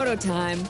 Photo time.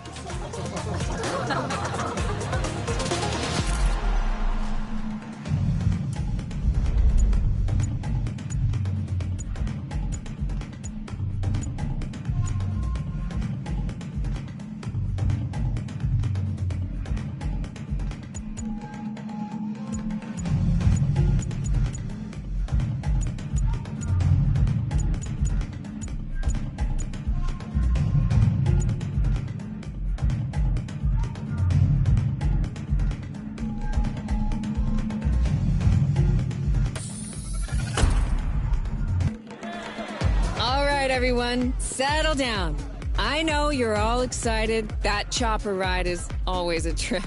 Everyone, settle down. I know you're all excited. That chopper ride is always a trip.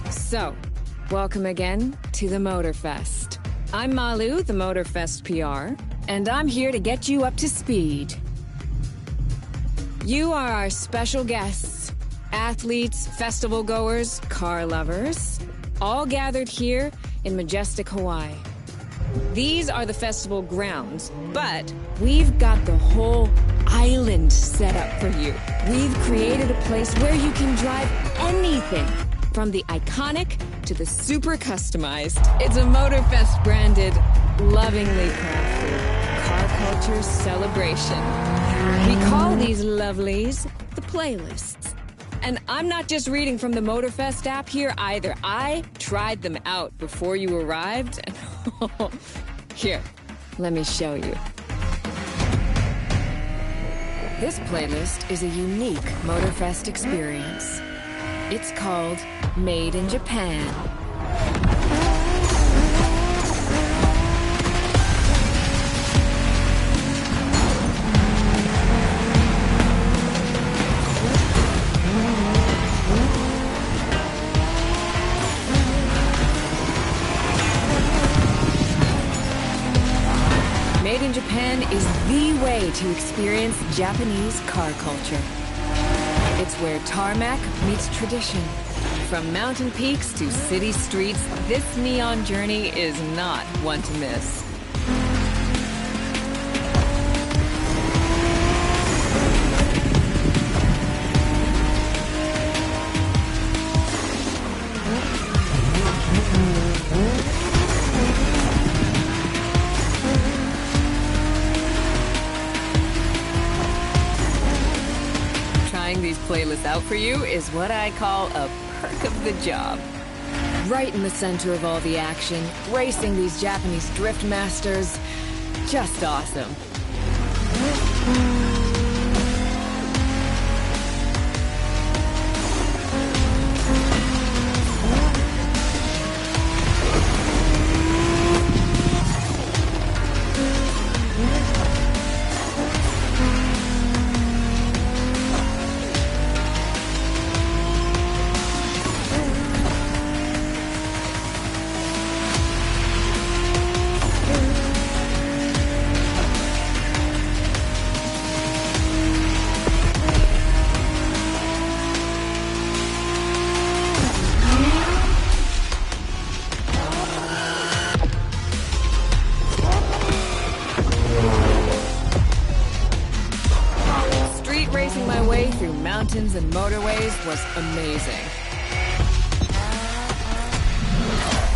So, welcome again to the Moterfest. I'm Malu, the Moterfest PR, and I'm here to get you up to speed. You are our special guests, athletes, festival goers, car lovers, all gathered here in majestic Hawaii. These are the festival grounds, but we've got the whole island set up for you. We've created a place where you can drive anything, from the iconic to the super customized. It's a Moterfest branded, lovingly crafted car culture celebration. We call these lovelies the playlists. And I'm not just reading from the Moterfest app here either. I tried them out before you arrived. Here, let me show you. This playlist is a unique Moterfest experience. It's called Made in Japan. Made in Japan is the way to experience Japanese car culture. It's where tarmac meets tradition. From mountain peaks to city streets, this neon journey is not one to miss. These playlists out for you is what I call a perk of the job. Right in the center of all the action, racing these Japanese drift masters, just awesome. Racing my way through mountains and motorways was amazing.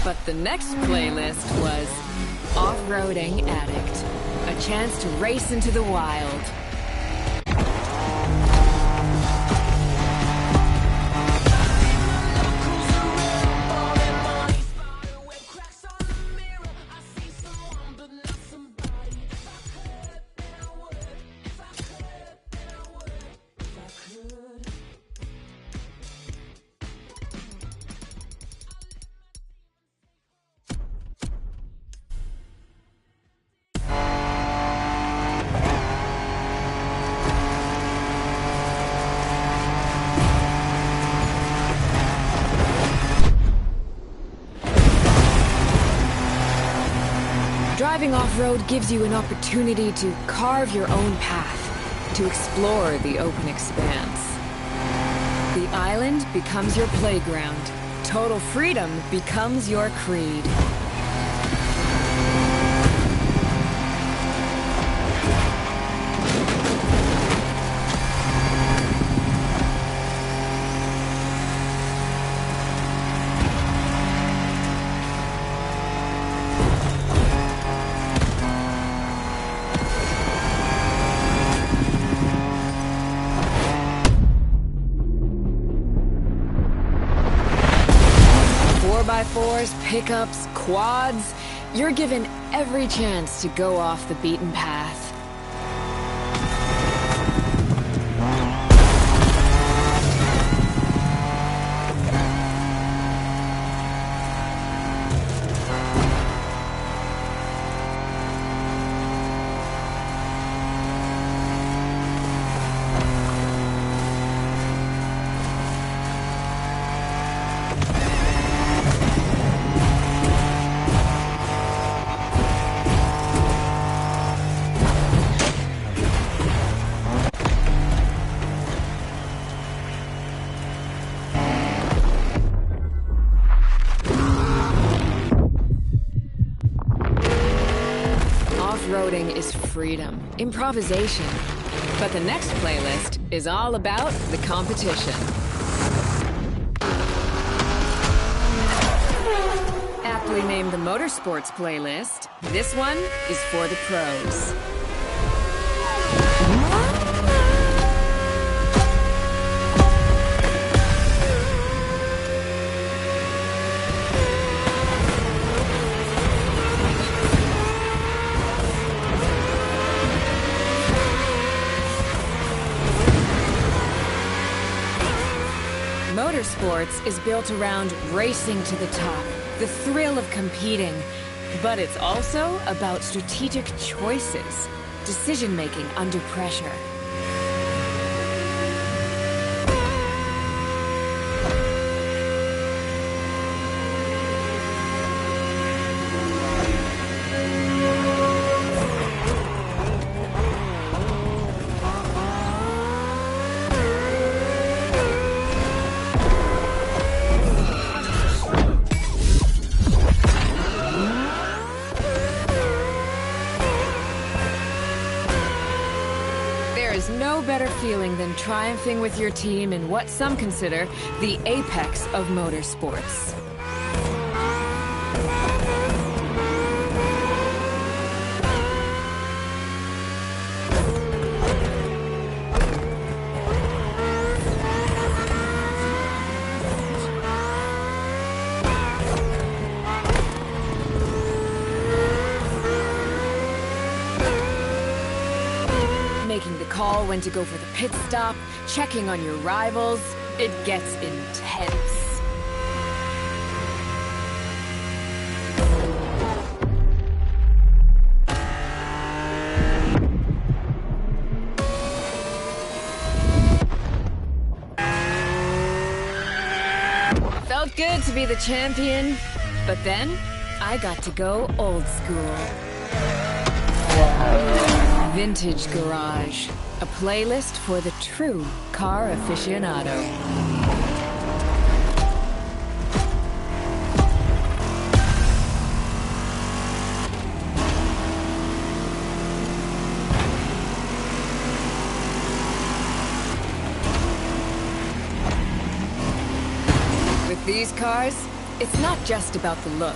But the next playlist was Off-Roading Addict, a chance to race into the wild. Driving off-road gives you an opportunity to carve your own path, to explore the open expanse. The island becomes your playground. Total freedom becomes your creed. 4x4s, pickups, quads. You're given every chance to go off the beaten path. Off-roading is freedom, improvisation. But the next playlist is all about the competition. Aptly named the Motorsports playlist, this one is for the pros. Motorsports is built around racing to the top, the thrill of competing. But it's also about strategic choices, decision-making under pressure. There's no better feeling than triumphing with your team in what some consider the apex of motorsports. Making the call when to go for the pit stop, checking on your rivals, it gets intense. Felt good to be the champion, but then I got to go old school. Vintage Garage, a playlist for the true car aficionado. With these cars, it's not just about the look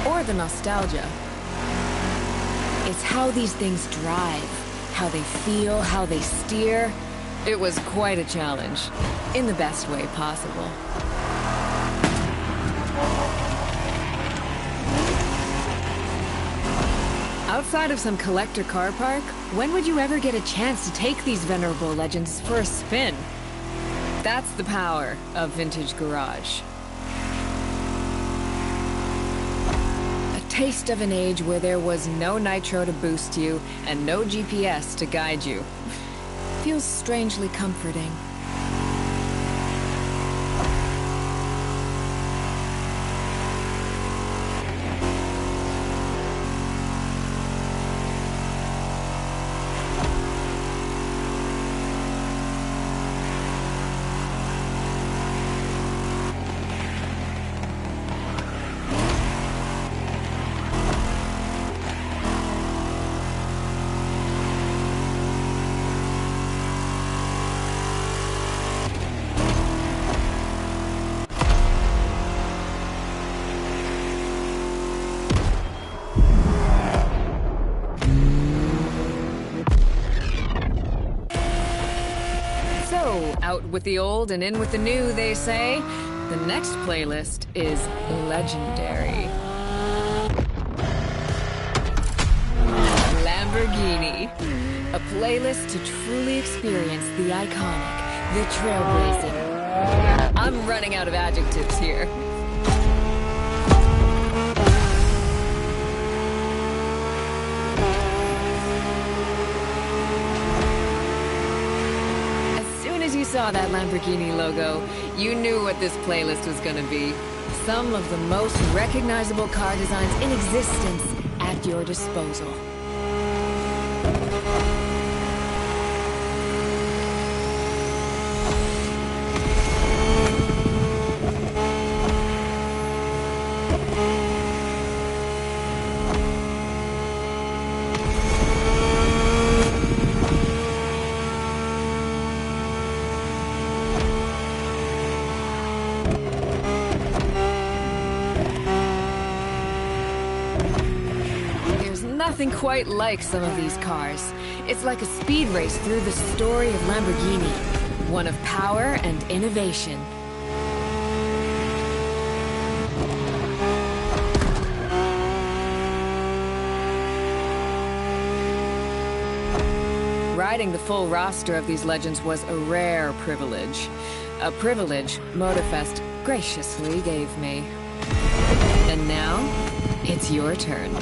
or the nostalgia. It's how these things drive, how they feel, how they steer. It was quite a challenge, in the best way possible. Outside of some collector car park, when would you ever get a chance to take these venerable legends for a spin? That's the power of Vintage Garage. Taste of an age where there was no nitro to boost you and no GPS to guide you. Feels strangely comforting. Out with the old and in with the new, they say. The next playlist is legendary. Lamborghini. A playlist to truly experience the iconic, the trailblazing. I'm running out of adjectives here. You saw that Lamborghini logo, you knew what this playlist was gonna be. Some of the most recognizable car designs in existence at your disposal. Nothing quite like some of these cars. It's like a speed race through the story of Lamborghini, one of power and innovation. Riding the full roster of these legends was a rare privilege. A privilege Moterfest graciously gave me. And now, it's your turn.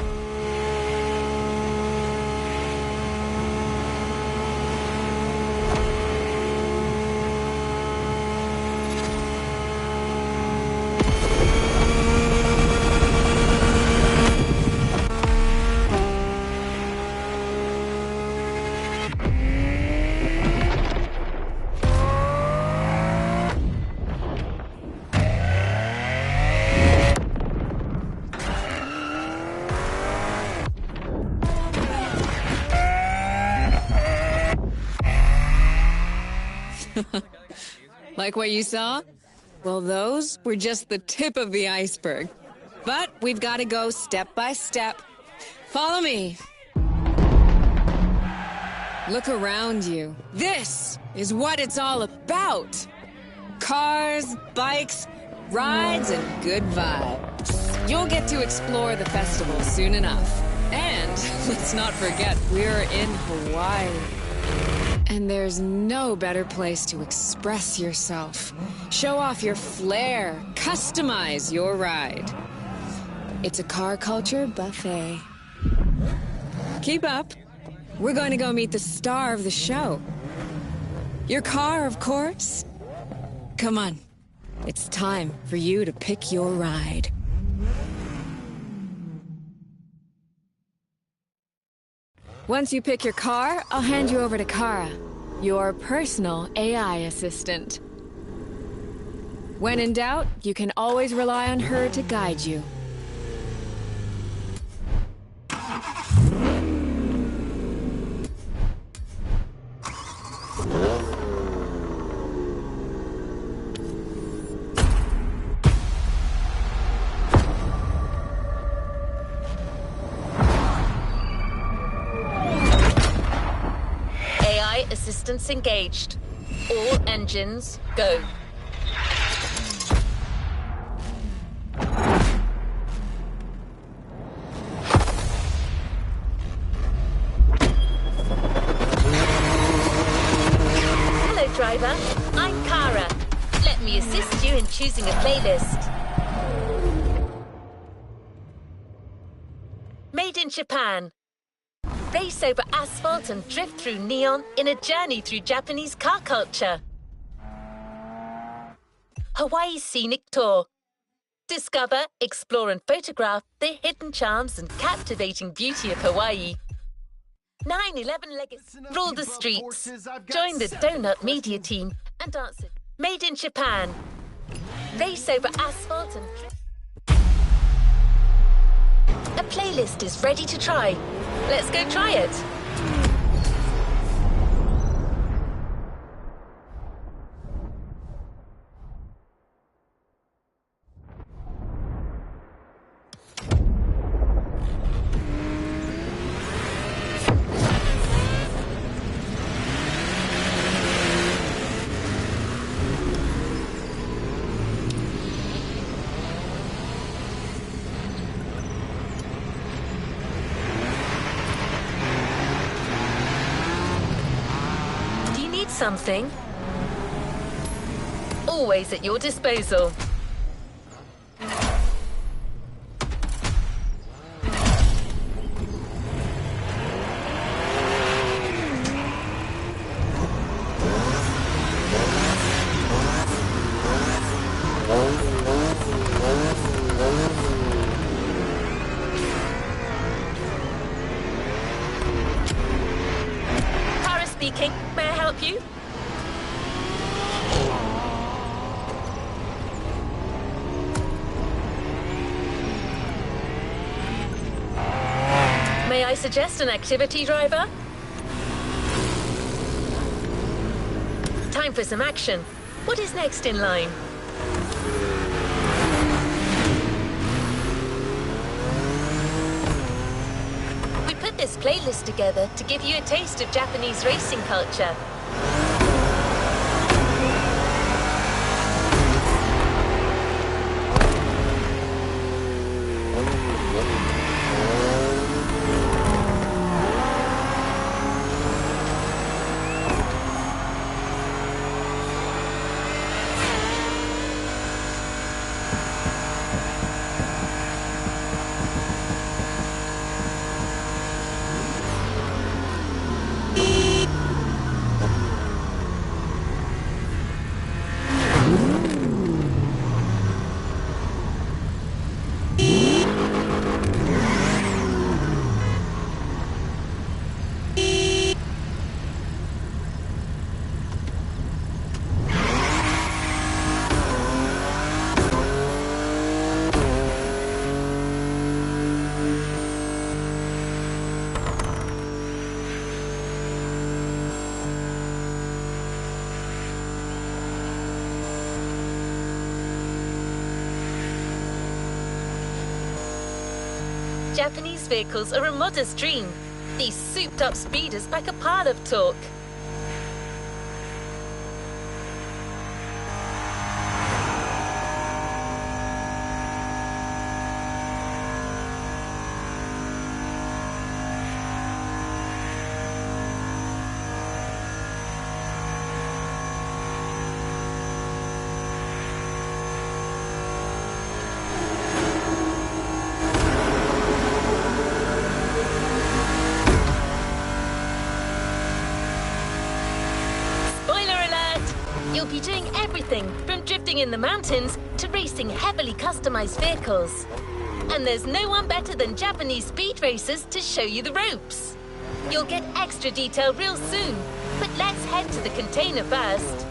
Like what you saw? Well, those were just the tip of the iceberg. But we've got to go step by step. Follow me. Look around you. This is what it's all about. Cars, bikes, rides, and good vibes. You'll get to explore the festival soon enough. And let's not forget, we're in Hawaii. And there's no better place to express yourself. Show off your flair. Customize your ride. It's a car culture buffet. Keep up. We're going to go meet the star of the show. Your car, of course. Come on. It's time for you to pick your ride. Once you pick your car, I'll hand you over to Kara, your personal AI assistant. When in doubt, you can always rely on her to guide you. Assistance engaged. All engines, go. Hello, driver. I'm Kara. Let me assist you in choosing a playlist. Made in Japan. Race over asphalt and drift through neon in a journey through Japanese car culture. Hawaii Scenic Tour. Discover, explore and photograph the hidden charms and captivating beauty of Hawaii. 9/11 Legacy. Rule the streets. Join the Donut Media team and dance it. Made in Japan. Race over asphalt and drift. A playlist is ready to try. Let's go try it. something? Always at your disposal. Speaking. May I help you? May I suggest an activity, driver? Time for some action. What is next in line? We put this playlist together to give you a taste of Japanese racing culture. Japanese vehicles are a modest dream. These souped-up speeders pack a pile of torque. You'll be doing everything from drifting in the mountains to racing heavily customized vehicles. And there's no one better than Japanese speed racers to show you the ropes. You'll get extra detail real soon, but let's head to the container first.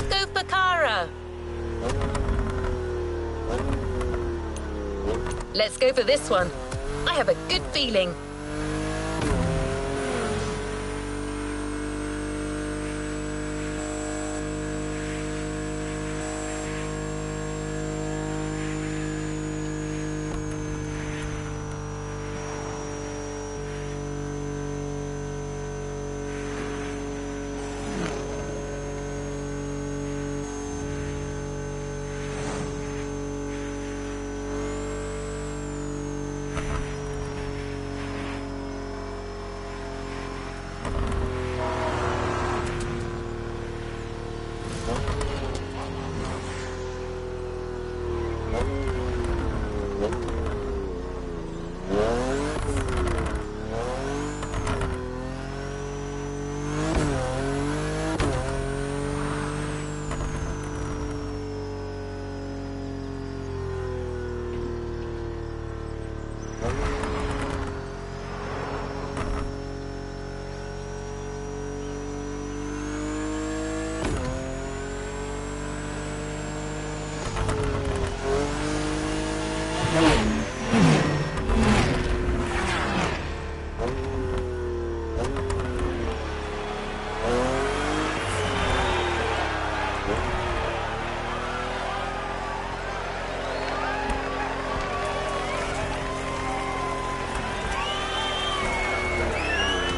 Go for Kara! Let's go for this one. I have a good feeling.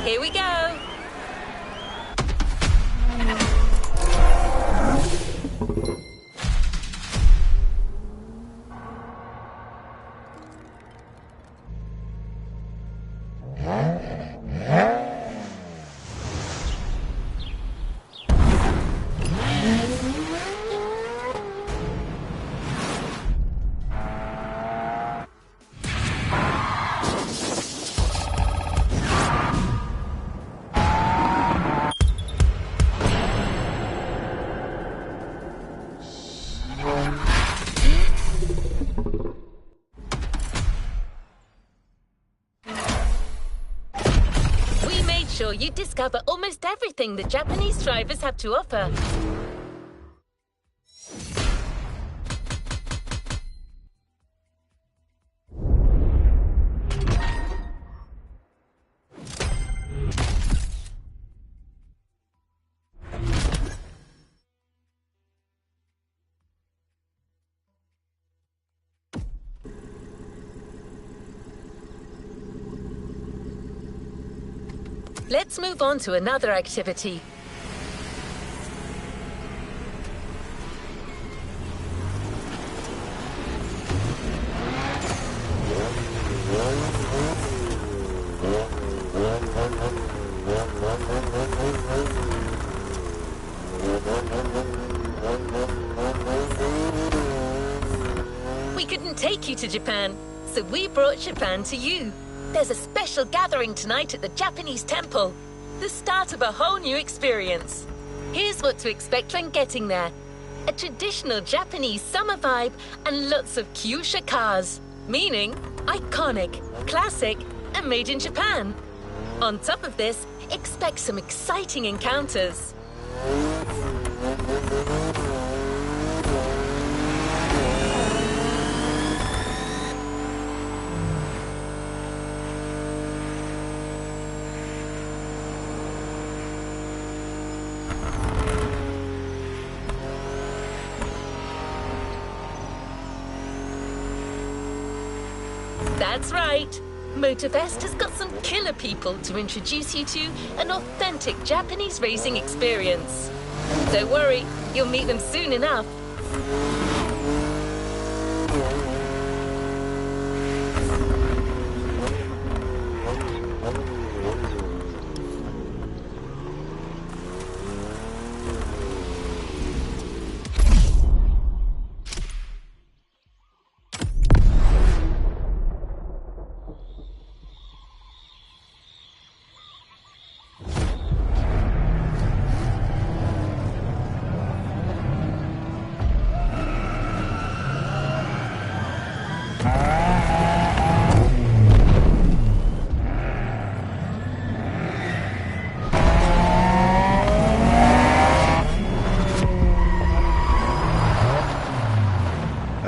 Here we go. you discover almost everything that Japanese drivers have to offer. Let's move on to another activity. We couldn't take you to Japan, so we brought Japan to you. There's a special gathering tonight at the Japanese temple. The start of a whole new experience. Here's what to expect when getting there. A traditional Japanese summer vibe and lots of kyusha cars. Meaning, iconic, classic, and made in Japan. On top of this, expect some exciting encounters. That's right. Moterfest has got some killer people to introduce you to an authentic Japanese racing experience. Don't worry, you'll meet them soon enough.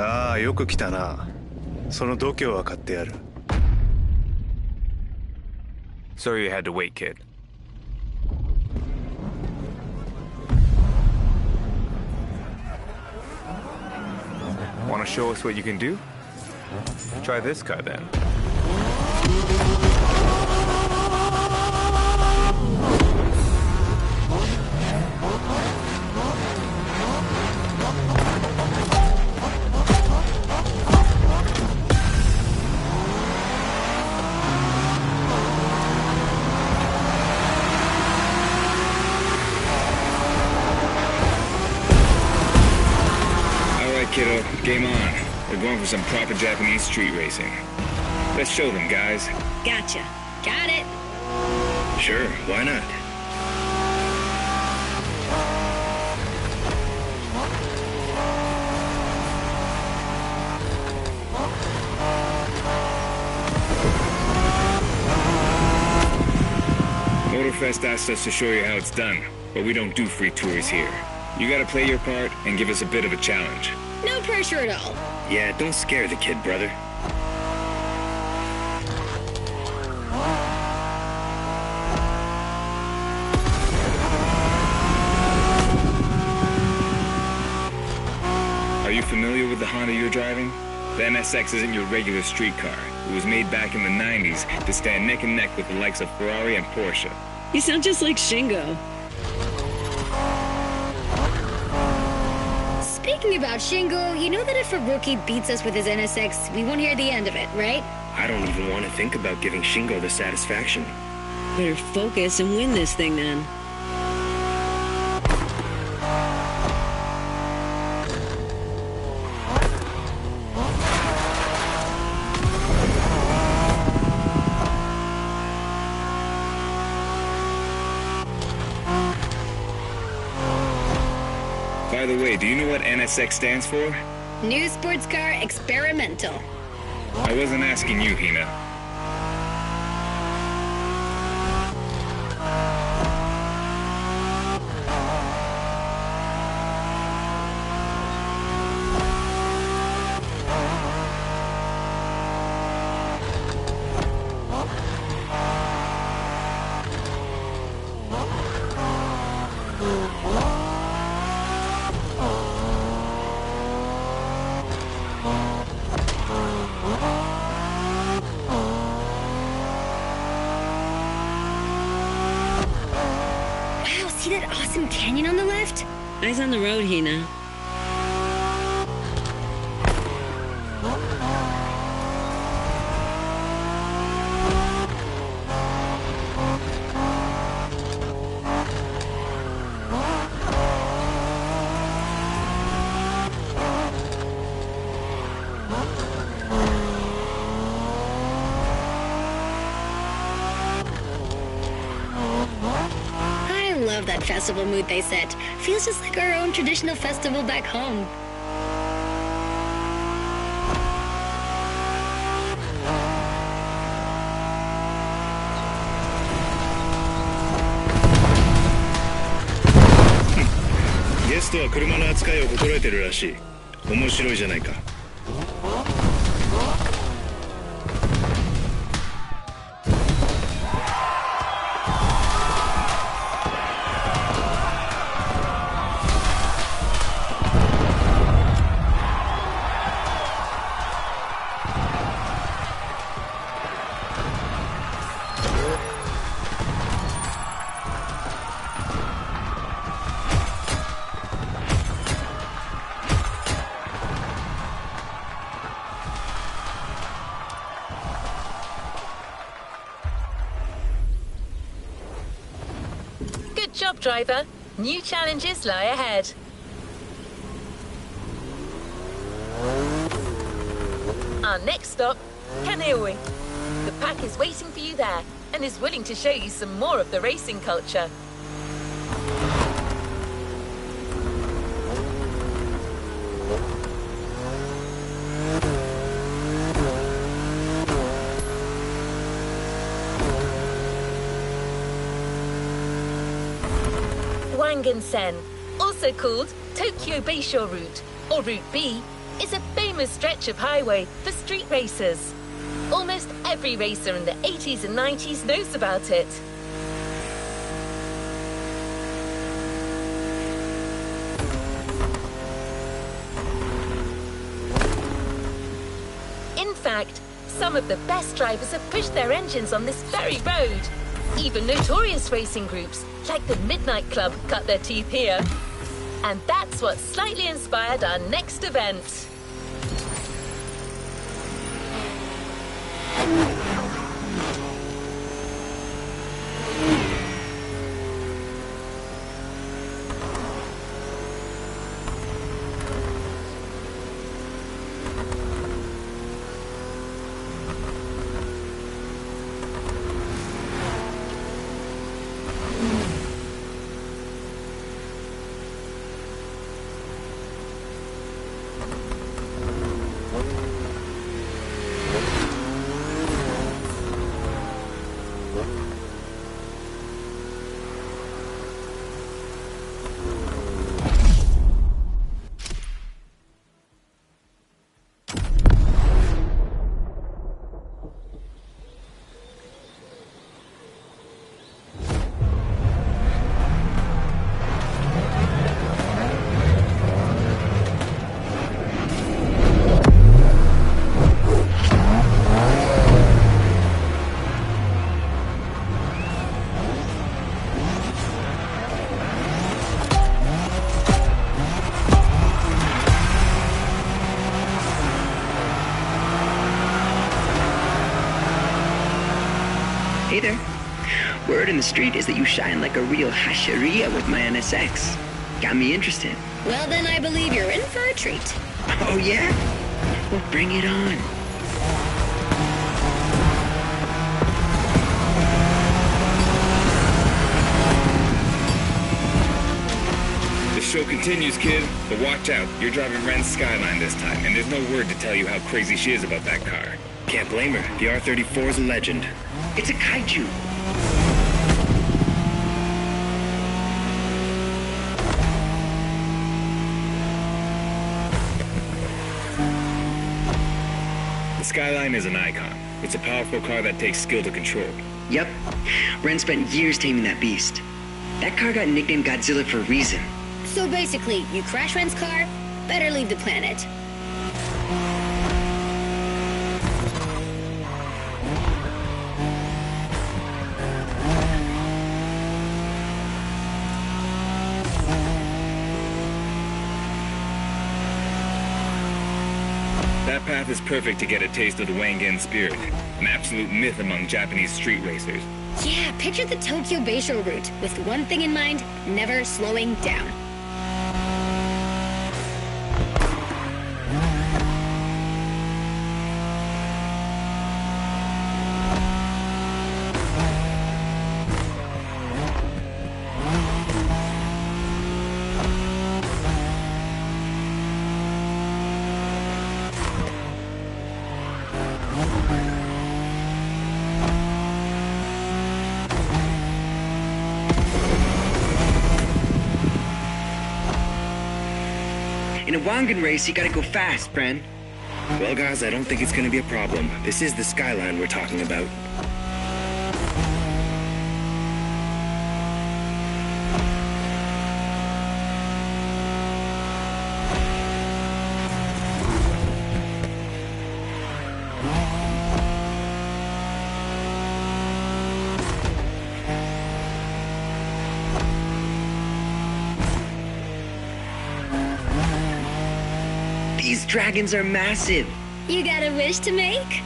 Ah, よく来たな。その度胸は買ってやる。Sorry you had to wait, kid. Want to show us what you can do? Try this car then. Kiddo, game on. We're going for some proper Japanese street racing. Let's show them, guys. Gotcha. Got it. Sure, why not? Moterfest asked us to show you how it's done, but we don't do free tours here. You gotta play your part and give us a bit of a challenge. No pressure at all. Yeah, don't scare the kid, brother. Are you familiar with the Honda you're driving? The NSX isn't your regular street car. It was made back in the 90s to stand neck and neck with the likes of Ferrari and Porsche. You sound just like Shingo. Speaking about Shingo, you know that if a rookie beats us with his NSX, we won't hear the end of it, right? I don't even want to think about giving Shingo the satisfaction. Better focus and win this thing then. By the way, do you know what NSX stands for? New sports car experimental. I wasn't asking you, Hina. see that awesome canyon on the left? Eyes on the road, Hina. I love that festival mood they set. Feels just like our own traditional festival back home.ゲストは車の扱いを心得てるらしい。面白いじゃないか。Good job, driver. New challenges lie ahead. Our next stop, Kaneohe. The pack is waiting for you there and is willing to show you some more of the racing culture. Wangan-sen, also called Tokyo Bayshore Route, or Route B, is a famous stretch of highway for street racers. Almost every racer in the 80s and 90s knows about it. In fact, some of the best drivers have pushed their engines on this very road. Even notorious racing groups, like the Midnight Club, cut their teeth here. And that's what slightly inspired our next event. Hey there. Word in the street is that you shine like a real hasheria with my NSX. Got me interested. Well, then I believe you're in for a treat. Oh, yeah? Well, bring it on. The show continues, kid, but watch out. You're driving Ren's Skyline this time, and there's no word to tell you how crazy she is about that car. Can't blame her. The R34 is a legend. It's a kaiju. The Skyline is an icon. It's a powerful car that takes skill to control. Yep. Ren spent years taming that beast. That car got nicknamed Godzilla for a reason. So basically, you crash Ren's car, better leave the planet. That path is perfect to get a taste of the Wangen spirit, an absolute myth among Japanese street racers. Yeah, picture the Tokyo Beisho route, with one thing in mind, never slowing down. In a Wangen race, you gotta go fast, Bren. Well, guys, I don't think it's gonna be a problem. This is the skyline we're talking about. These dragons are massive. You got a wish to make?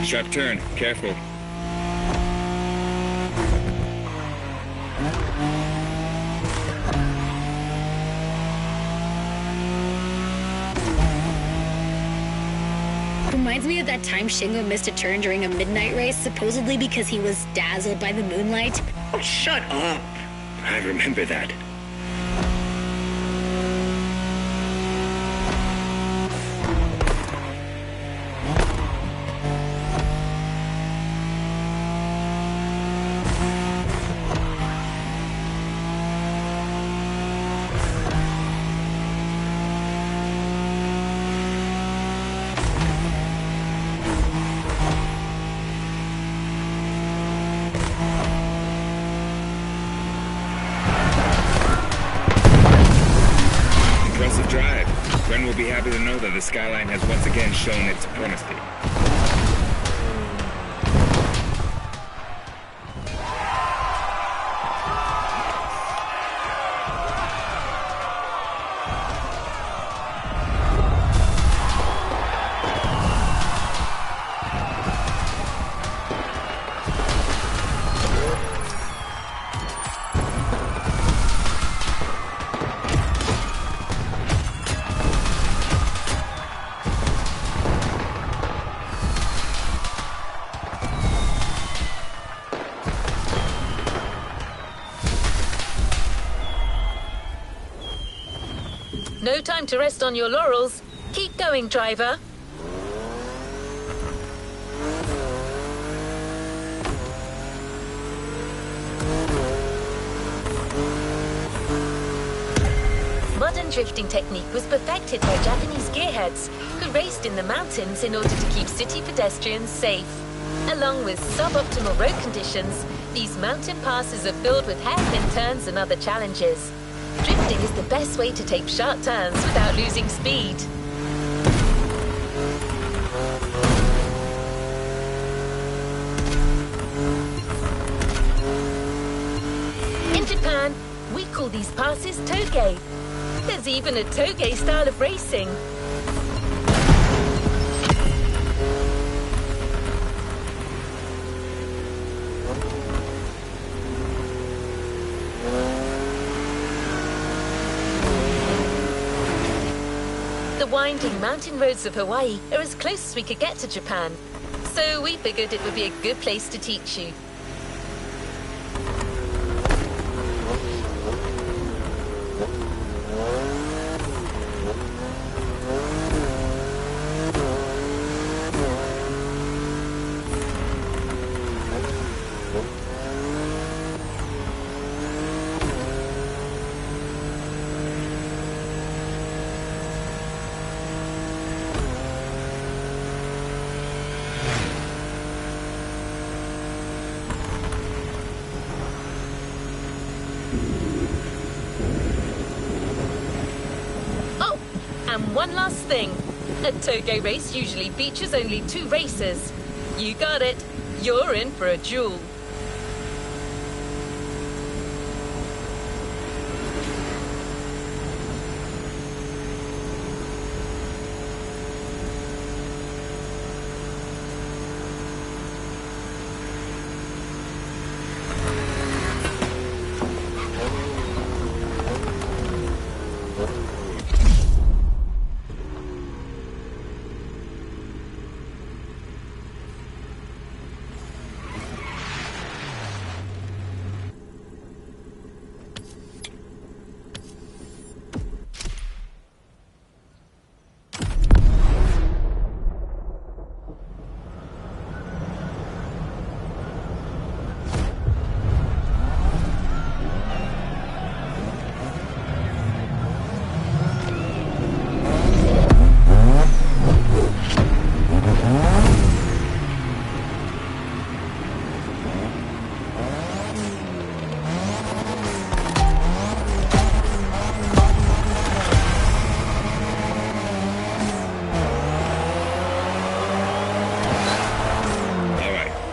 Sharp turn, careful. Reminds me of that time Shingo missed a turn during a midnight race, supposedly because he was dazzled by the moonlight. Oh, shut up. I remember that. Impressive drive. Ren will be happy to know that the skyline has once again shown its supremacy. No time to rest on your laurels. Keep going, driver. Modern drifting technique was perfected by Japanese gearheads who raced in the mountains in order to keep city pedestrians safe. Along with suboptimal road conditions, these mountain passes are filled with hairpin turns and other challenges. Drifting is the best way to take sharp turns without losing speed. In Japan, we call these passes toge. There's even a toge style of racing. The winding mountain roads of Hawaii are as close as we could get to Japan, so we figured it would be a good place to teach you. And one last thing. A toge race usually features only 2 racers. You got it. You're in for a duel.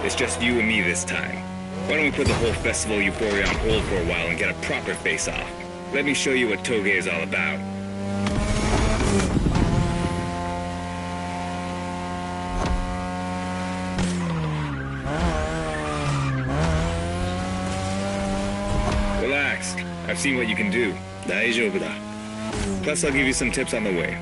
It's just you and me this time. Why don't we put the whole festival euphoria on hold for a while and get a proper face-off? Let me show you what Toge is all about. Relax. I've seen what you can do. 大丈夫だ. Plus, I'll give you some tips on the way.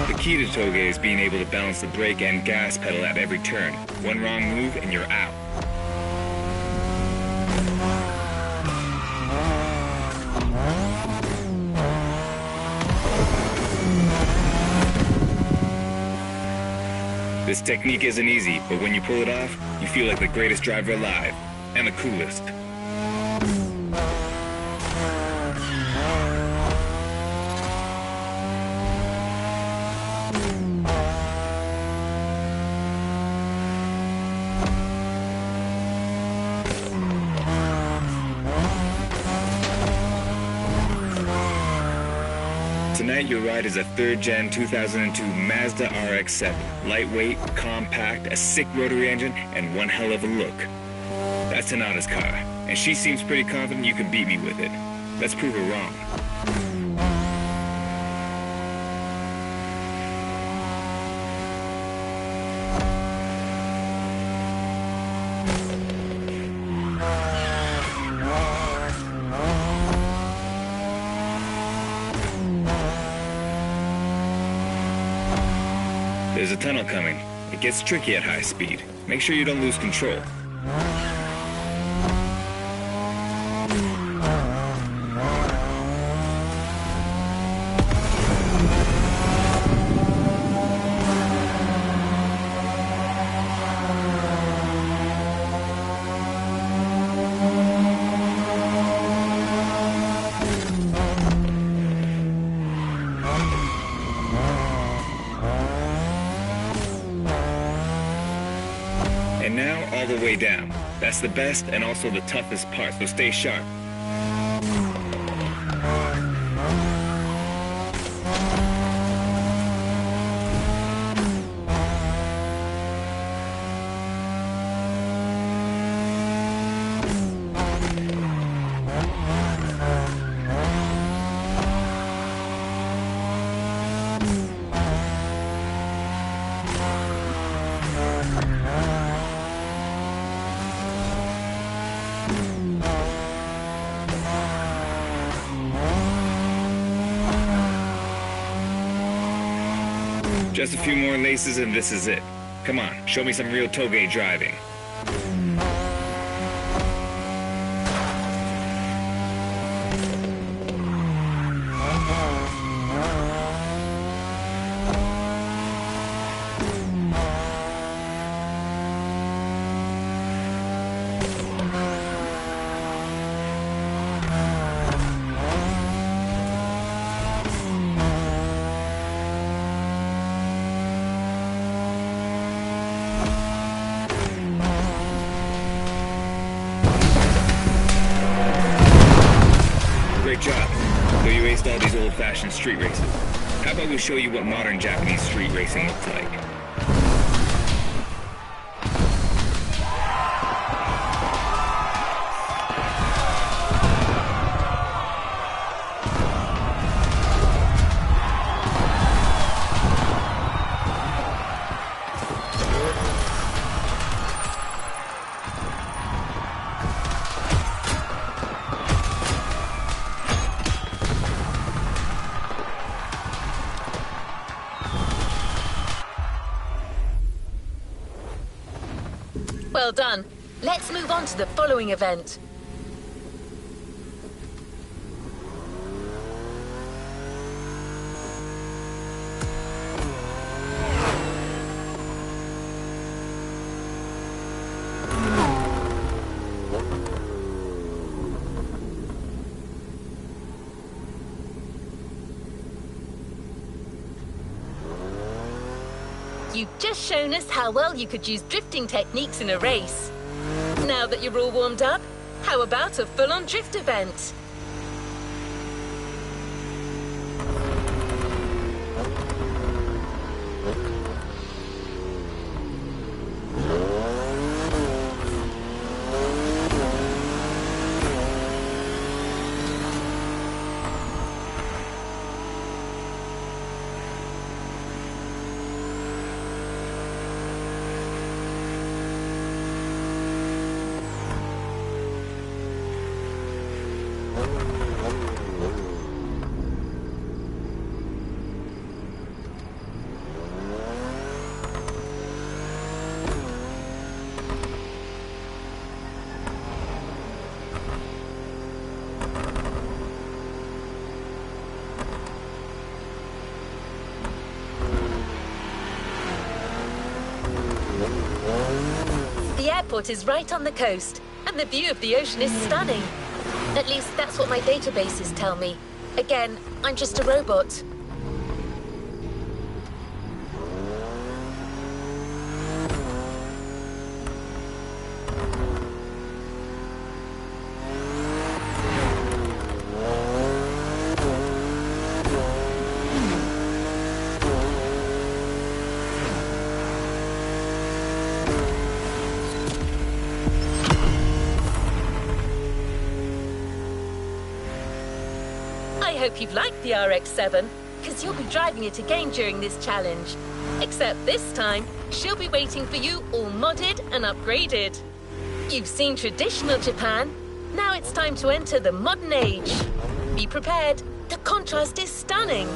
The key to Toge is being able to balance the brake and gas pedal at every turn. One wrong move and you're out. This technique isn't easy, but when you pull it off, you feel like the greatest driver alive. And the coolest. Tonight, your ride is a 3rd Gen 2002 Mazda RX-7. Lightweight, compact, a sick rotary engine, and one hell of a look. That's Tanada's car, and she seems pretty confident you can beat me with it. Let's prove her wrong. There's a tunnel coming. It gets tricky at high speed. Make sure you don't lose control. And now, all the way down. That's the best and also the toughest part, so stay sharp. Just a few more laces and this is it. Come on, show me some real Toge driving. Great job. Though you aced all these old-fashioned street races. How about we show you what modern Japanese street racing looks like? Well done. Let's move on to the following event. You've just shown us how well you could use drifting techniques in a race. Now that you're all warmed up, how about a full-on drift event? The airport is right on the coast, and the view of the ocean is stunning. At least that's what my databases tell me. Again, I'm just a robot. I hope you've liked the RX-7, because you'll be driving it again during this challenge. Except this time, she'll be waiting for you all modded and upgraded. You've seen traditional Japan, now it's time to enter the modern age. Be prepared, the contrast is stunning.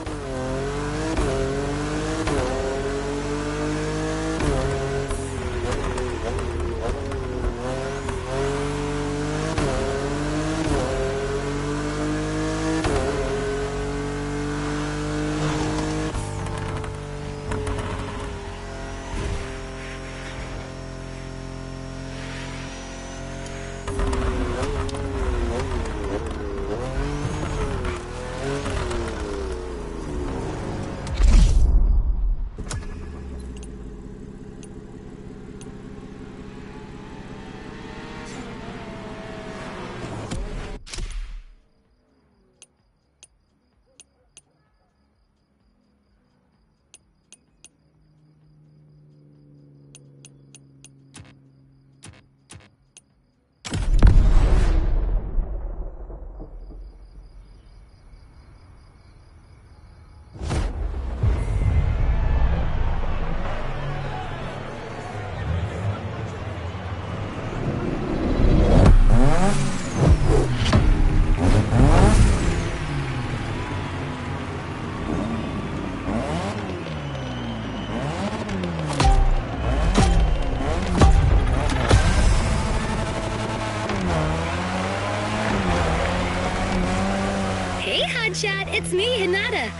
Chat, it's me, Hinata.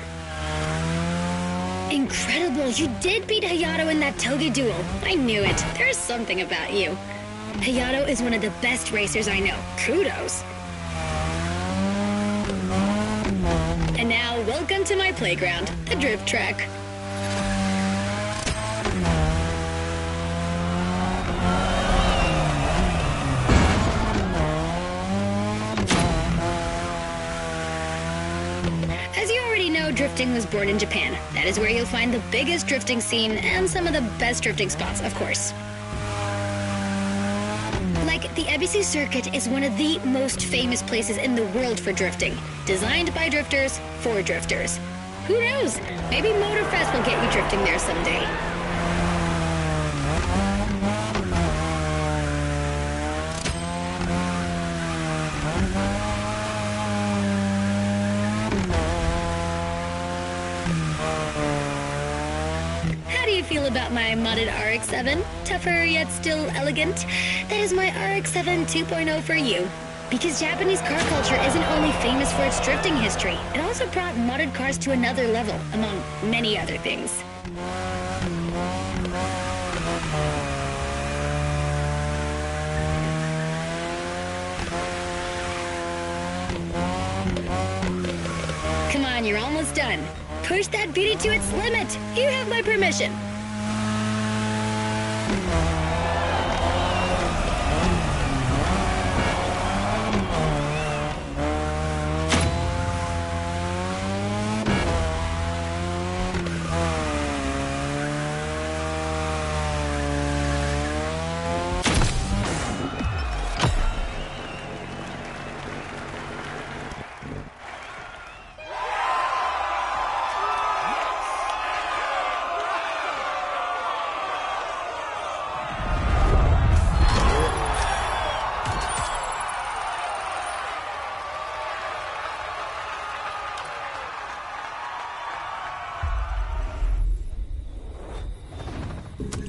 Incredible, you did beat Hayato in that Toge duel. I knew it. There's something about you. Hayato is one of the best racers I know. Kudos. And now, welcome to my playground, the drift track. drifting was born in Japan. That is where you'll find the biggest drifting scene and some of the best drifting spots, of course. Like, the Ebisi Circuit is one of the most famous places in the world for drifting. Designed by drifters, for drifters. Who knows? Maybe Moterfest will get you drifting there someday. How do you feel about my modded RX-7? Tougher yet still elegant? That is my RX-7 2.0 for you. Because Japanese car culture isn't only famous for its drifting history, it also brought modded cars to another level, among many other things. Come on, you're almost done. Push that beauty to its limit. You have my permission.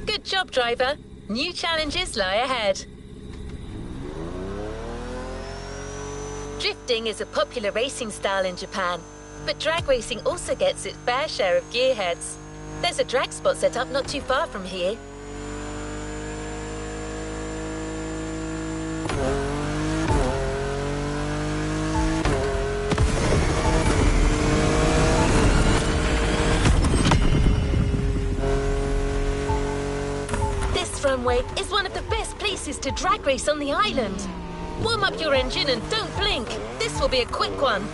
Good job, driver. New challenges lie ahead. Drifting is a popular racing style in Japan, but drag racing also gets its fair share of gearheads. There's a drag spot set up not too far from here. This runway is one of the best places to drag race on the island. Warm up your engine and don't blink. This will be a quick one.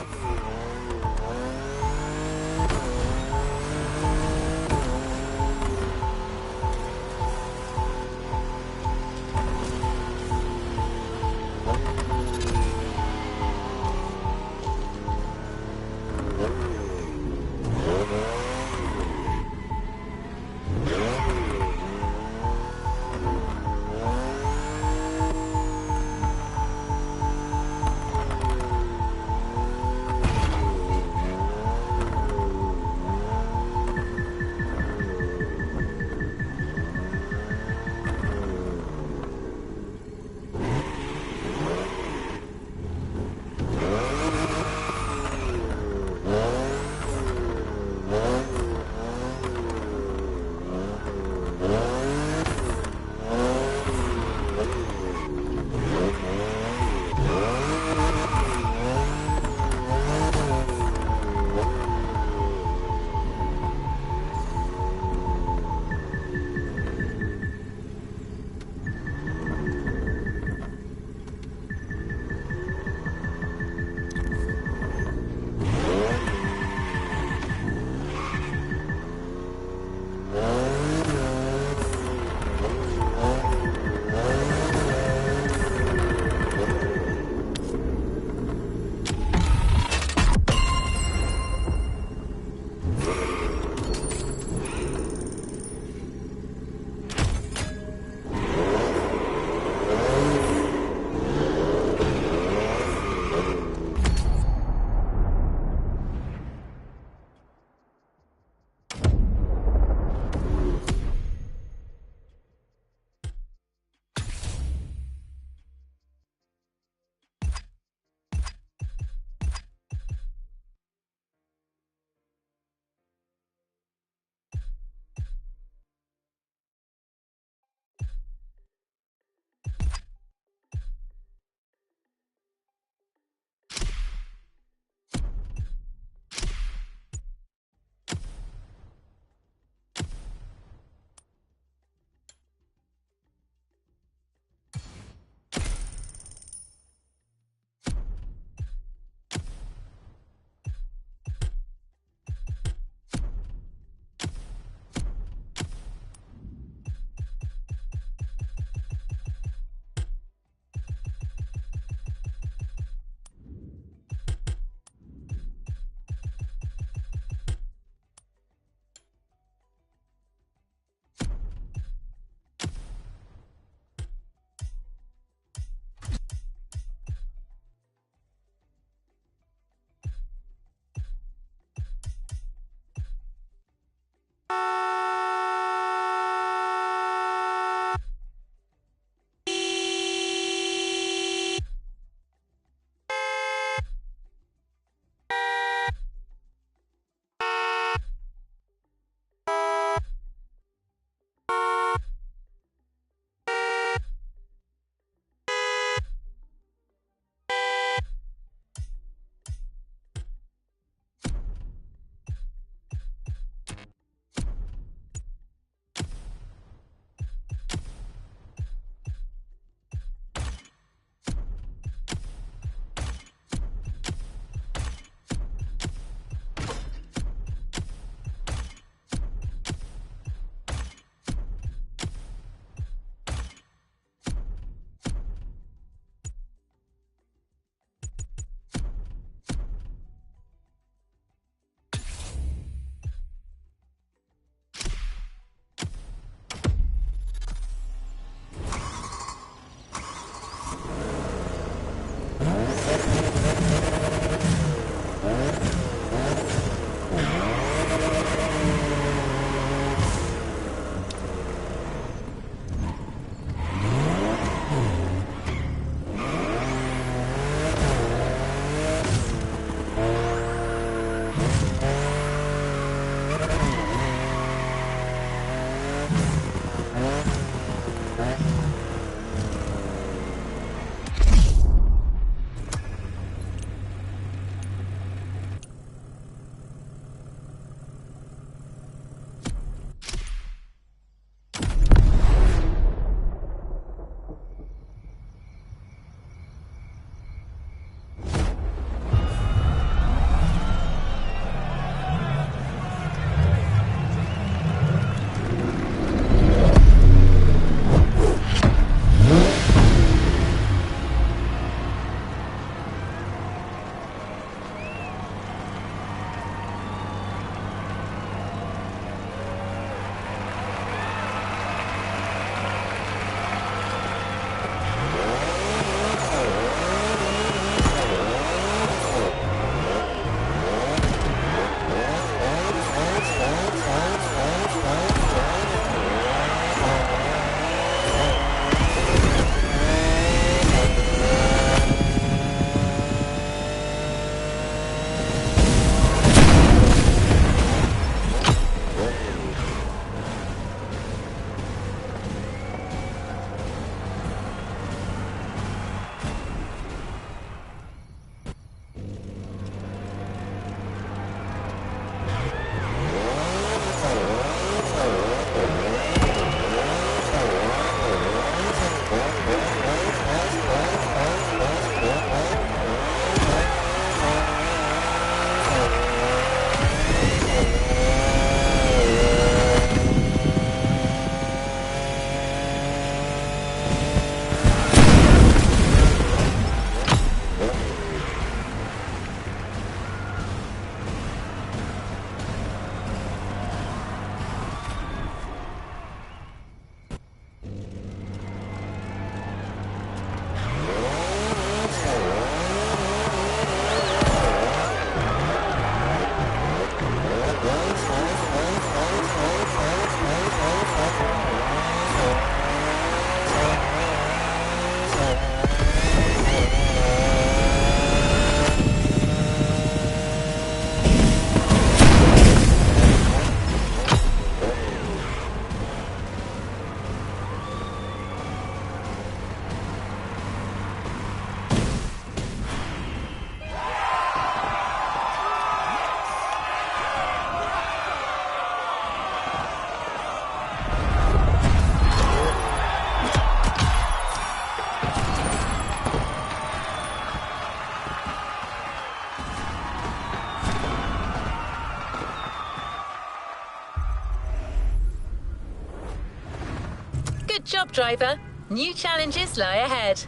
job, driver. New challenges lie ahead.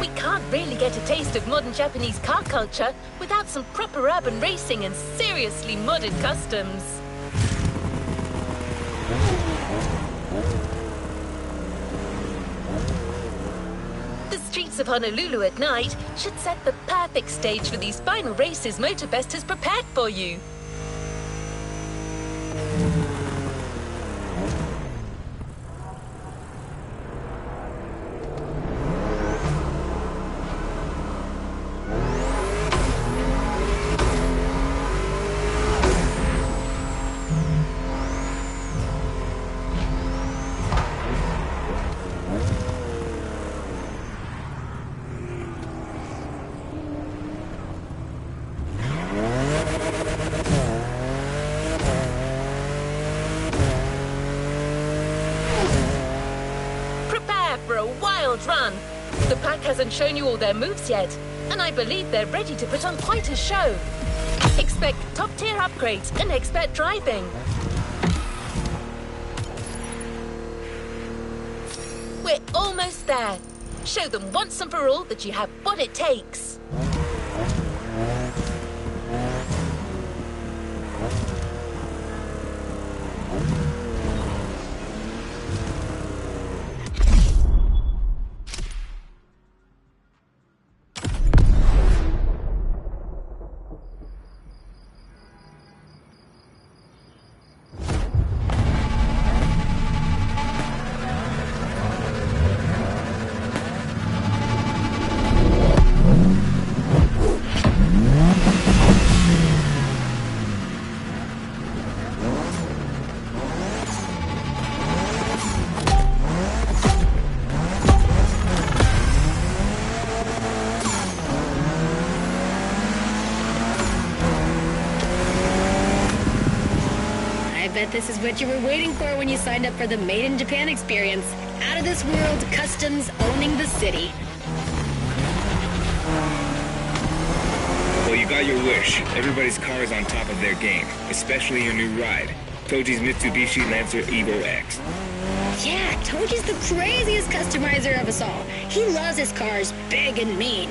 We can't really get a taste of modern Japanese car culture without some proper urban racing and seriously modded customs. The streets of Honolulu at night should set the perfect stage for these final races moterfest has prepared for you. For a wild run. The pack hasn't shown you all their moves yet, and I believe they're ready to put on quite a show. Expect top-tier upgrades and expert driving. We're almost there. Show them once and for all that you have what it takes. I bet this is what you were waiting for when you signed up for the Made in Japan experience. Out of this world customs owning the city. Well, you got your wish. Everybody's car is on top of their game, especially your new ride, Toji's Mitsubishi Lancer Evo X. Yeah, Toji's the craziest customizer of us all. He loves his cars big and mean.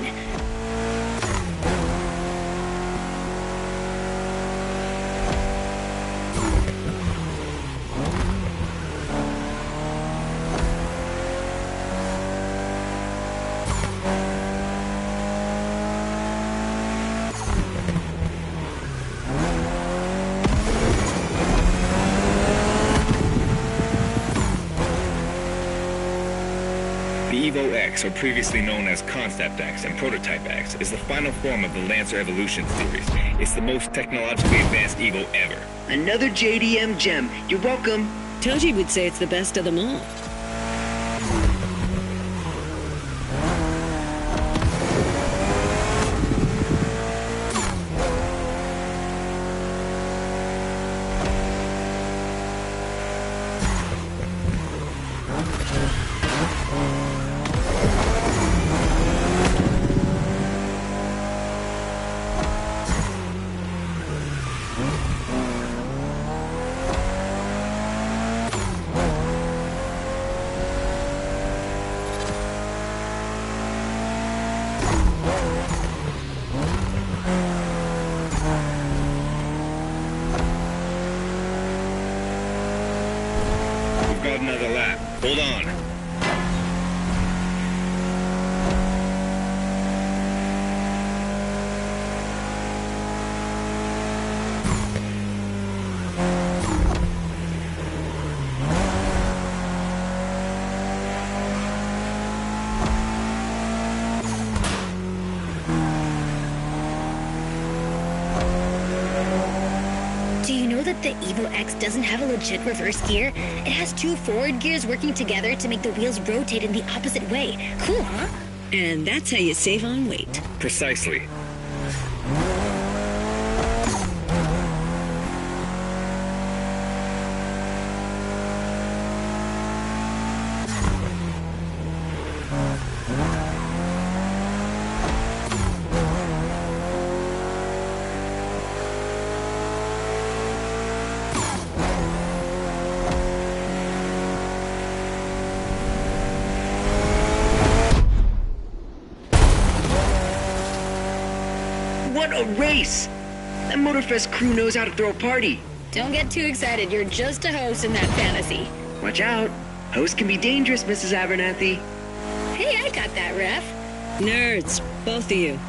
The Evo X, or previously known as Concept X and Prototype X, is the final form of the Lancer Evolution series. It's the most technologically advanced Evo ever. Another JDM gem. You're welcome. Toji would say it's the best of them all. Got another lap. Hold on. That the Evo X doesn't have a legit reverse gear? It has two forward gears working together to make the wheels rotate in the opposite way. Cool, huh? And that's how you save on weight. Precisely. What a race! That moterfest crew knows how to throw a party. Don't get too excited. You're just a host in that fantasy. Watch out. Hosts can be dangerous, Mrs. Abernathy. Hey, I got that, ref. Nerds, both of you.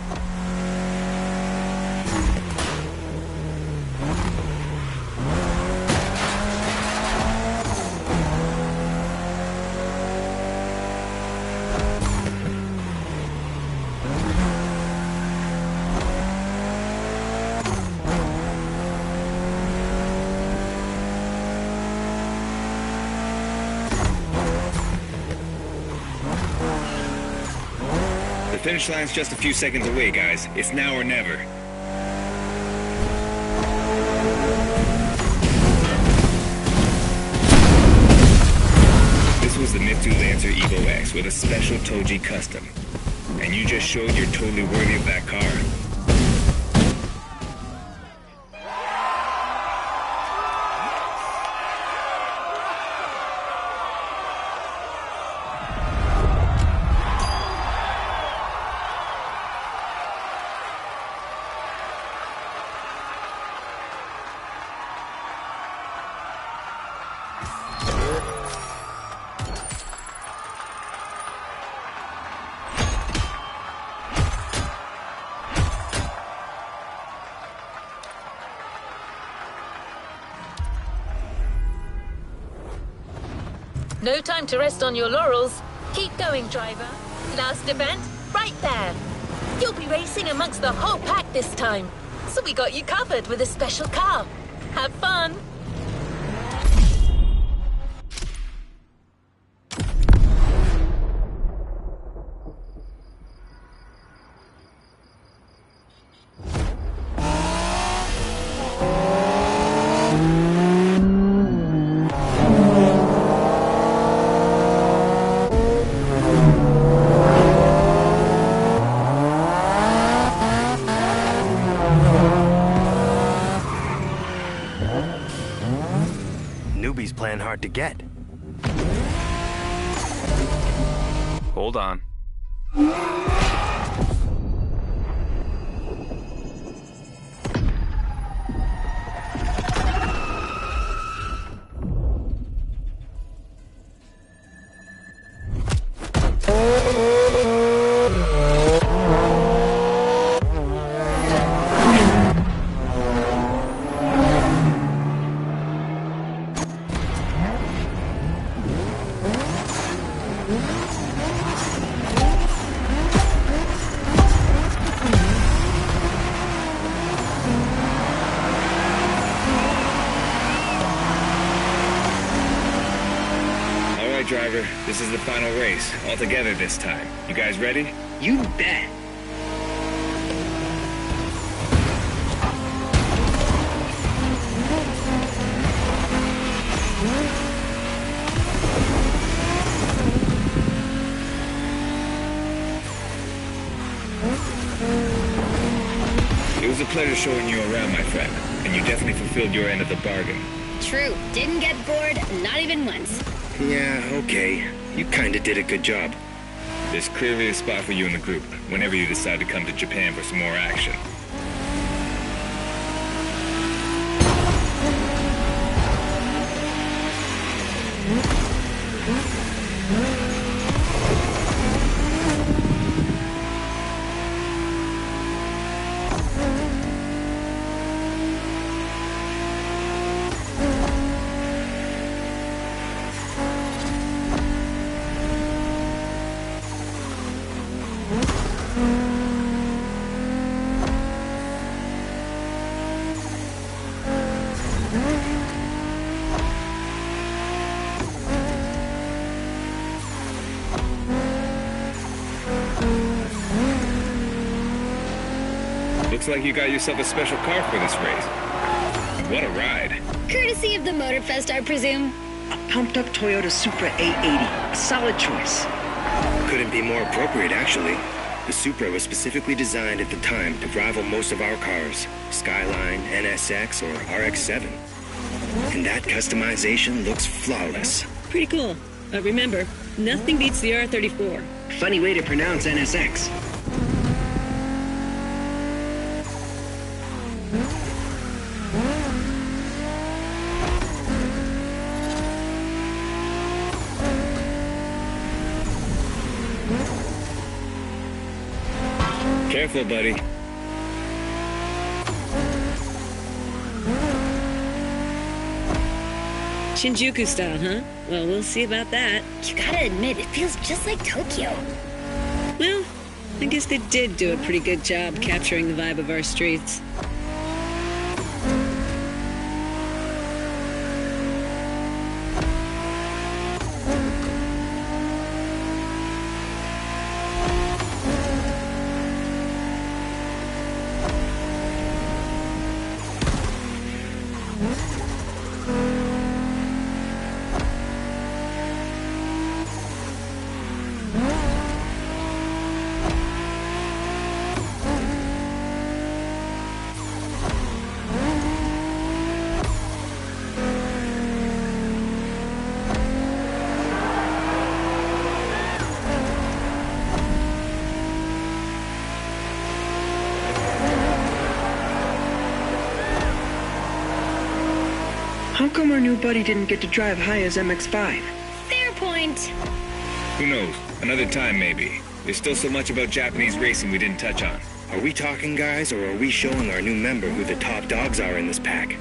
The finish line's just a few seconds away, guys. It's now or never. This was the Mitsu Lancer Evo X with a special Toji custom. And you just showed you're totally worthy of that car. No time to rest on your laurels. Keep going, driver. Last event, right there. You'll be racing amongst the whole pack this time. So we got you covered with a special car. Have fun. Newbie's playing hard to get. Hold on. Driver, this is the final race, all together this time. You guys ready? You bet. It was a pleasure showing you around, my friend, and you definitely fulfilled your end of the bargain. True. Didn't get bored, not even once. Yeah, okay. You kinda did a good job. There's clearly a spot for you in the group whenever you decide to come to Japan for some more action. Looks like you got yourself a special car for this race. What a ride. Courtesy of the Motorfest, I presume. A pumped-up Toyota Supra 880. A solid choice. Couldn't be more appropriate, actually. The Supra was specifically designed at the time to rival most of our cars, Skyline, NSX, or RX-7. And that customization looks flawless. Pretty cool. But remember, nothing beats the R34. Funny way to pronounce NSX. Careful, buddy. Shinjuku style, huh? Well, we'll see about that. You gotta admit, it feels just like Tokyo. Well, I guess they did do a pretty good job capturing the vibe of our streets. How come our new buddy didn't get to drive Haya's MX-5? Fair point. Who knows? Another time, maybe. There's still so much about Japanese racing we didn't touch on. Are we talking, guys, or are we showing our new member who the top dogs are in this pack?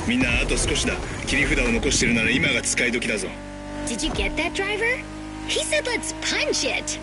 みんなあと少しだ。切り札を残してるなら今が使い時だぞ。 Did you get that, driver? He said let's punch it.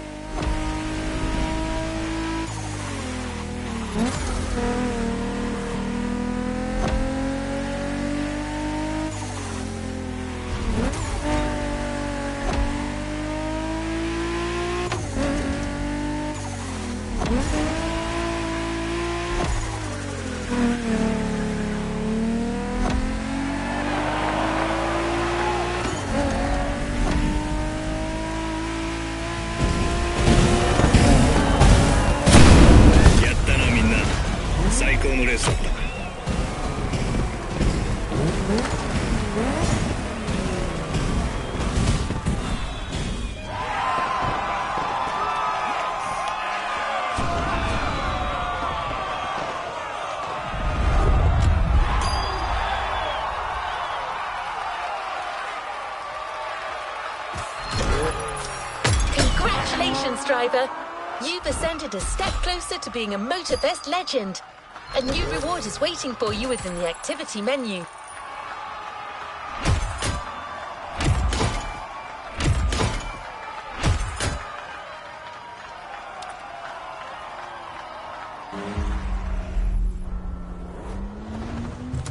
Congratulations, driver! You've ascended a step closer to being a moterfest legend. A new reward is waiting for you within the activity menu.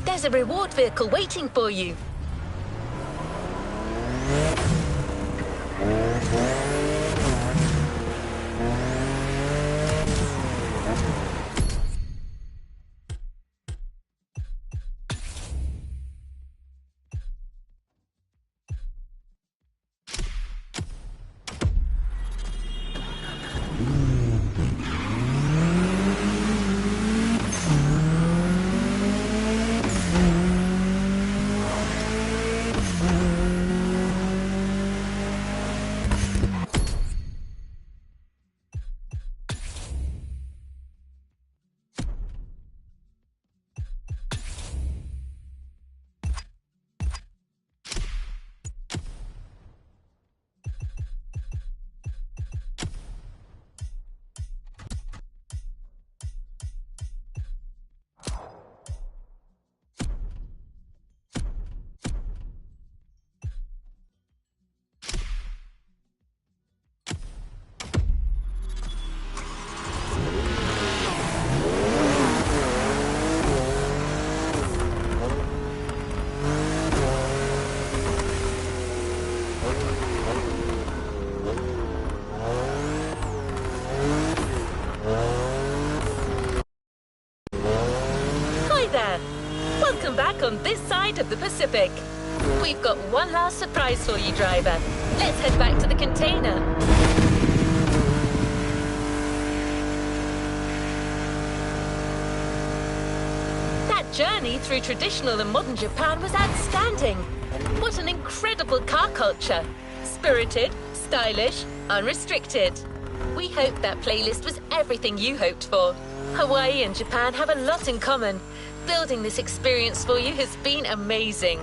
There's a reward vehicle waiting for you. welcome back on this side of the Pacific. We've got one last surprise for you, driver. Let's head back to the container. That journey through traditional and modern Japan was outstanding. What an incredible car culture. Spirited, stylish, unrestricted. We hope that playlist was everything you hoped for. Hawaii and Japan have a lot in common. Building this experience for you has been amazing.